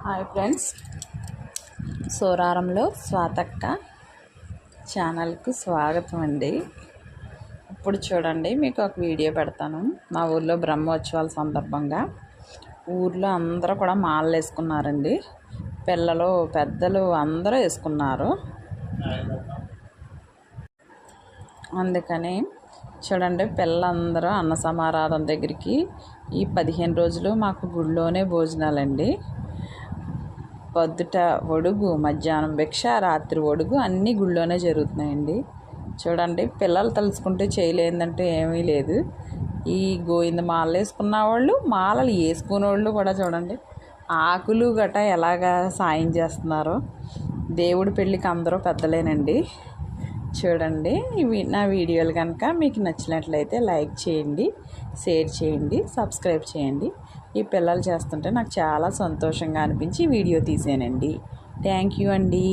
Hi friends, సోరారంలో స్వాతక్క ఛానల్కు స్వాగతం అండి. ఇప్పుడు చూడండి, మీకు ఒక వీడియో పెడతాను. మా ఊర్లో బ్రహ్మోత్సవాల సందర్భంగా ఊర్లో అందరూ కూడా మాలలు వేసుకున్నారండి. పిల్లలు పెద్దలు అందరూ వేసుకున్నారు. అందుకని చూడండి, పిల్లలందరూ అన్న సమారాధన దగ్గరికి ఈ 15 రోజులు మాకు గుడిలోనే భోజనాలండి. పొద్దుట ఒడుగు, మధ్యాహ్నం భిక్ష, రాత్రి ఒడుగు అన్నీ గుళ్ళోనే జరుగుతున్నాయండి. చూడండి, పిల్లలు తలుచుకుంటే చేయలేదంటే ఏమీ లేదు. ఈ గోవింద మాలలు వేసుకున్న వాళ్ళు, మాలలు వేసుకునే వాళ్ళు కూడా చూడండి ఆకులు గట ఎలాగా సాయం చేస్తున్నారో. దేవుడి పెళ్ళికి అందరూ పెద్దలేనండి. చూడండి, నా వీడియోలు కనుక మీకు నచ్చినట్లయితే లైక్ చేయండి, షేర్ చేయండి, సబ్స్క్రైబ్ చేయండి. ఈ పిల్లలు చేస్తుంటే నాకు చాలా సంతోషంగా అనిపించి వీడియో తీసానండి. థ్యాంక్ యూ అండి.